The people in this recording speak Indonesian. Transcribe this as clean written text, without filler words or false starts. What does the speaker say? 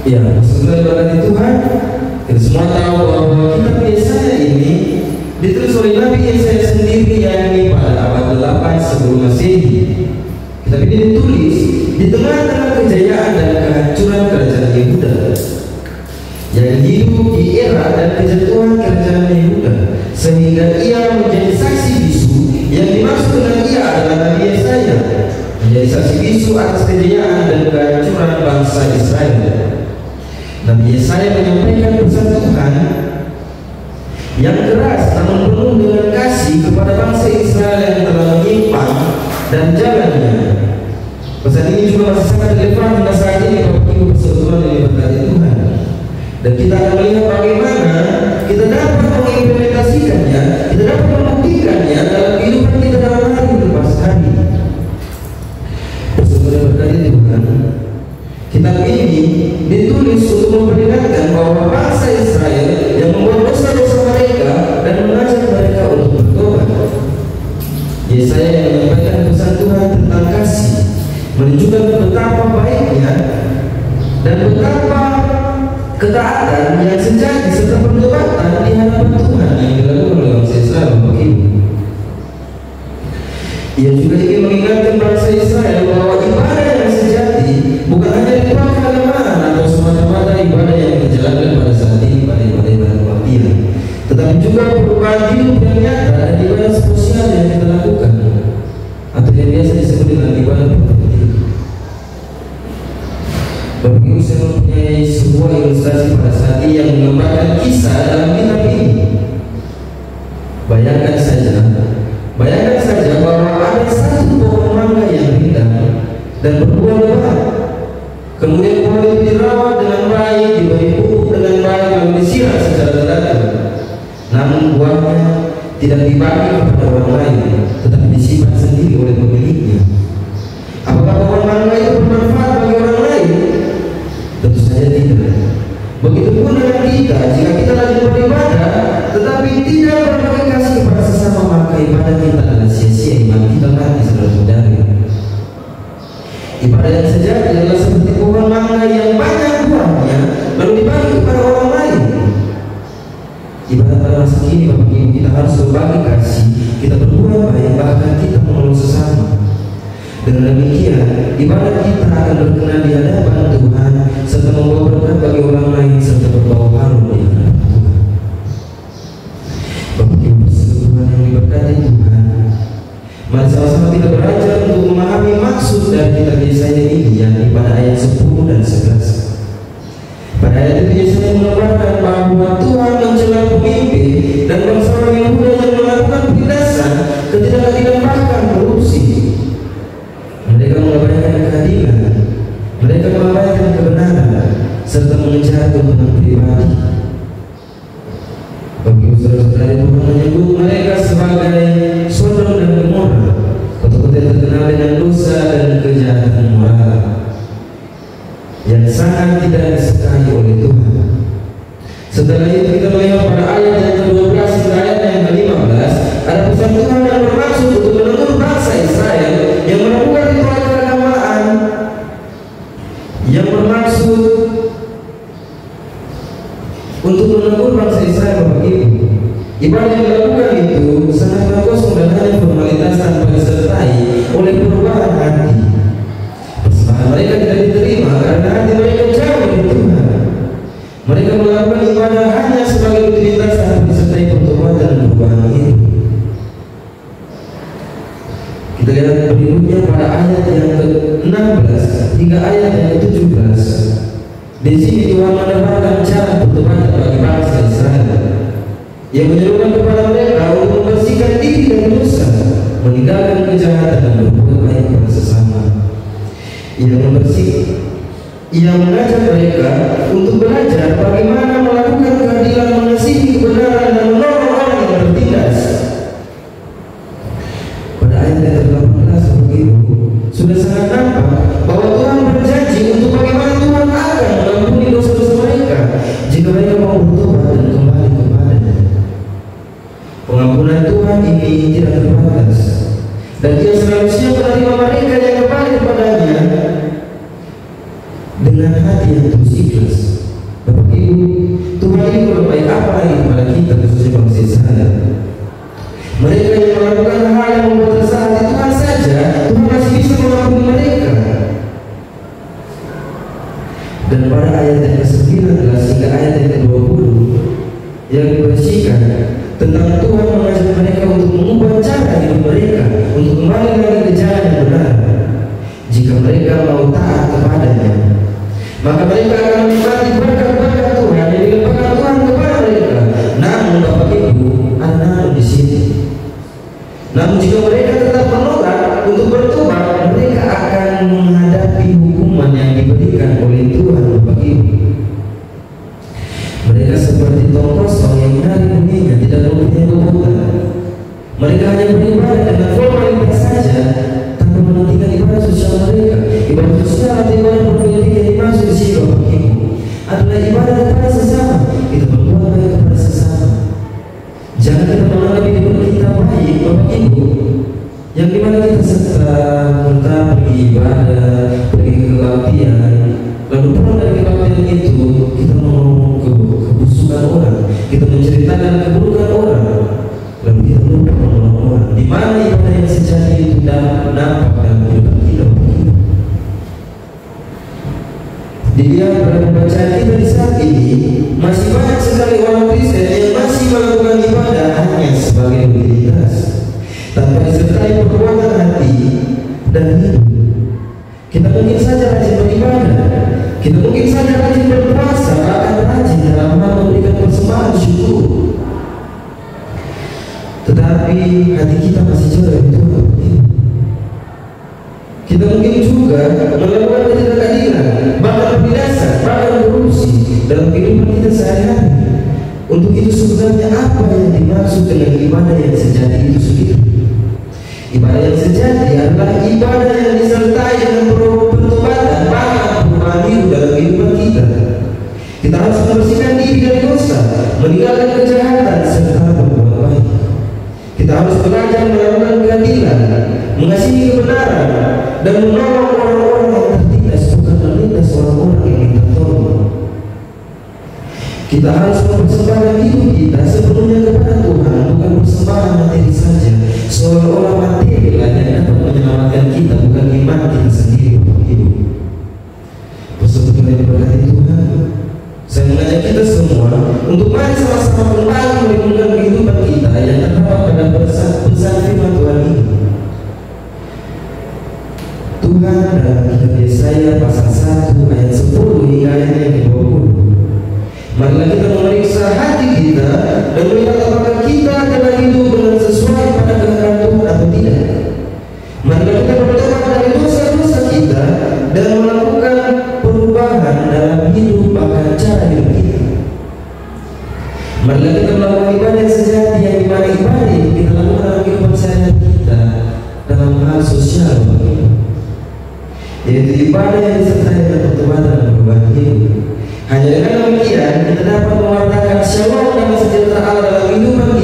Ya, sesuai berkati Tuhan, kita semua tahu bahwa kitab Yesaya ini ditulis oleh Nabi Yesaya sendiri, yakni pada abad 8 sebelum Masehi. Kitab ini ditulis di tengah-tengah kejayaan dan kehancuran kerajaan Yehuda, yang hidup di era dan kejatuhan kerajaan Yehuda, sehingga ia menjadi saksi bisu. Yang dimaksud dengan ia adalah Nabi Yesaya, menjadi saksi bisu atas kejayaan dan kehancuran bangsa Israel. Nabi Yesaya menyampaikan pesan Tuhan yang keras namun penuh dengan kasih kepada bangsa Israel yang telah menyimpang dan jalannya. Pesan ini juga masih sangat relevan hingga saat ini, Bapak Ibu persekutuan yang diberkati Tuhan. Dan kita akan melihat bagaimana kita dapat mengimplementasikannya, kita dapat membuktikannya dalam kehidupan kita dalam hari lepas hari. Persekutuan yang diberkati Tuhan, kitab ini ditulis untuk memperingatkan bahwa bangsa Israel yang membuat dosa-dosa mereka dan mengajak mereka untuk bertobat. Yesaya yang menyampaikan pesan Tuhan tentang kasih, menunjukkan betapa baiknya dan betapa ketaatan yang sejati serta pertobatan di hadapan Tuhan yang dilakukan oleh bangsa Israel. Ia juga ingin mengingatkan bangsa Israel bahwa ibadah yang sejati bukan hanya ibadah keagamaan atau semata-mata ibadah yang dijalankan pada saat ini pada ibadah kebaktian, tetapi juga perubahan hidup yang nyata dan ibadah sosial yang kita lakukan, atau yang biasa disebut dengan ibadah produktif. Bapak Ibu, saya mempunyai sebuah ilustrasi pada saat ini yang menggambarkan kisah dalam kitab ini. Bayangkan saja bahwa ada satu pohon mangga yang rindang dan berbuah lebat. Kemudian pohon itu dirawat dengan baik, diberi pupuk dengan baik, lalu disiram secara teratur. Namun buahnya tidak dibagi kepada orang lain, tetapi disimpan sendiri oleh pemiliknya. Apakah pohon mangga itu bermanfaat bagi orang lain? Tentu saja tidak. Begitupun dengan kita, jika kita lagi beribadah tetapi tidak berbagi kasih kepada sesama, maka ibadah kita adalah sia-sia, iman kita mati, saudara-saudari. Ibadah yang sejati adalah seperti pohon mangga yang banyak buahnya lalu dibagi kepada orang lain. Ibadah pada masa kini, Bapak Ibu, kita harus berbagi kasih, kita berbuat baik, bahkan kita menolong sesama. Dengan demikian, ibadah kita akan berkenan di hadapan Tuhan serta membawa berkat bagi orang lain serta berbau harum di hadapan Tuhan. Bapak Ibu persekutuan yang diberkati Tuhan, mari sama-sama kita belajar untuk memahami maksud dari kitab Yesaya ini, yakni pada ayat 10 dan 11. Pada ayat itu Yesaya mengabarkan bahwa Tuhan mencela pemimpin dan bangsawan Yehuda yang melakukan penindasan, ketidakadilan, bahkan korupsi. Mereka mengabaikan keadilan, mereka mengabaikan kebenaran, serta mengejar keuntungan pribadi. Bagi saudara-saudara, Tuhan menyebut mereka sebagai Sodom dan Gomora, kota-kota yang terkenal dengan dosa dan kejahatan moral yang sangat tidak disukai oleh Tuhan. Setelah itu kita melihat pada ayat yang ke-12 hingga ayat yang ke-15 ada pesan Tuhan yang bermaksud untuk menegur bangsa Israel yang melakukan ritual keagamaan, yang bermaksud untuk menegur bangsa Israel. Bapak Ibu, ibadah yang dilakukan itu sangat kosong dan hanya formalitas tanpa disertai oleh perubahan hati. Persembahan mereka tidak diterima karena hati mereka jauh dari Tuhan. Mereka melakukan ibadah hanya sebagai rutinitas tanpa disertai pertobatan dan perubahan hidup. Kita lihat berikutnya pada ayat yang ke-16 hingga ayat yang ke-17. Di sini Tuhan menawarkan cara pertobatan bagi bangsa Israel, yang menyerukan kepada mereka untuk membersihkan diri dari dosa, meninggalkan kejahatan dan berbuat baik kepada sesama. Ia mengajak mereka untuk belajar bagaimana melakukan keadilan, mengasihi kebenaran, dan menolong orang yang tertindas. Pada ayat yang ke-18 begitu sudah sangat nampak bahwa Tuhan berjanji untuk bagaimana Tuhan akan mengampuni dosa-dosa mereka jika mereka mau bertobat dan kembali kepadanya. Pengampunan Tuhan ini tidak terbatas, dan Dia selalu siap menerima mereka yang kembali kepadanya dengan dengan hati yang tulus ikhlas. Bapak Ibu, Tuhan ini berbaik apa lagi kepada kita, khususnya bangsa Israel. Mereka yang melakukan hal yang membuat resah hati Tuhan saja, Tuhan masih bisa mengampuni mereka. Dan pada ayat yang ke-19 hingga ayat yang ke-20 yang diberisikan tentang Tuhan mengajak mereka untuk mengubah cara hidup mereka, untuk kembali lagi ke jalan yang benar. Jika mereka mau taat kepadanya, maka mereka akan menikmati berkat-berkat Tuhan yang dilimpahkan Tuhan kepada mereka. Namun Bapak Ibu, ada namun di sini. Namun jika mereka tetap menolak untuk bertobat, mereka akan menghadapi hukuman yang diberikan oleh Tuhan. Bapak Ibu, mereka seperti tong kosong yang menarik bunyinya, tidak mempunyai bobot. Mereka hanya beribadah dengan formalitas saja, tanpa mementingkan ibadah sosial mereka. Ibadah sosial atau ibadah politik yang dimaksud di sini, Bapak Ibu, adalah ibadah kepada sesama. Kita berbuat baik kepada sesama. Jangan kita menganggap hidup kita baik, Bapak Ibu, yang dimana kita serta pergi ibadah, pergi ke kebaktian, lalu pulang dari kebaktian itu kita mau kebusukan orang, kita menceritakan keburukan orang, lalu kita lupa menolong orang. Di mana ibadah yang sejati itu nampak dalam kehidupan kita, Bapak Ibu. Dilihat pada pembacaan kita di saat ini, masih banyak sekali orang Kristen yang masih melakukan ibadah hanya sebagai rutinitas, tanpa disertai perbuatan hati dan hidup. Kita mungkin saja rajin beribadah, kita mungkin saja rajin berpuasa, bahkan rajin dalam hal memberikan persembahan syukur, tetapi hati kita masih jauh dari Tuhan. Kita mungkin juga melakukan ketidakadilan, bahkan penindasan, bahkan korupsi dalam kehidupan kita sehari-hari. Untuk itu sebenarnya apa yang dimaksud dengan ibadah yang sejati itu sendiri? Ibadah yang sejati adalah ibadah yang disertai dengan pertobatan, bahkan perubahan hidup dalam kehidupan kita. Kita harus membersihkan diri dari dosa, meninggalkan kejahatan, serta berbuat baik. Kita harus belajar melakukan keadilan, mengasihi kebenaran, dan menolong orang-orang yang tertindas, bukan menindas orang-orang yang minta tolong. Kita harus mempersembahkan hidup kita sepenuhnya kepada Tuhan, bukan persembahan materi saja, seolah-olah materi lah yang dapat menyelamatkan kita, bukan iman kita sendiri, Bapak Ibu. Persekutuan yang diberkati Tuhan, saya mengajak kita semua untuk mari sama-sama kembali merenungkan kehidupan kita yang terdapat pada pesan firman Tuhan ini. Tuhan dalam kitab Yesaya pasal 1 ayat 10 hingga ayat yang ke-20. Marilah kita memeriksa hati kita dan melihat apakah kita telah hidup dengan sesuai pada kehendak Tuhan atau tidak. Marilah kita bertobat dari dosa-dosa kita dan melakukan perubahan dalam hidup bahkan cara hidup kita. Marilah kita melakukan ibadah yang sejati, yang dimana ibadah itu kita lakukan dalam kehidupan sehari-hari kita dalam hal sosial, yaitu ibadah yang disertai dengan pertobatan dan perubahan hidup. Hanya dengan demikian kita dapat mewartakan shalom dan sejahtera Allah dalam kehidupan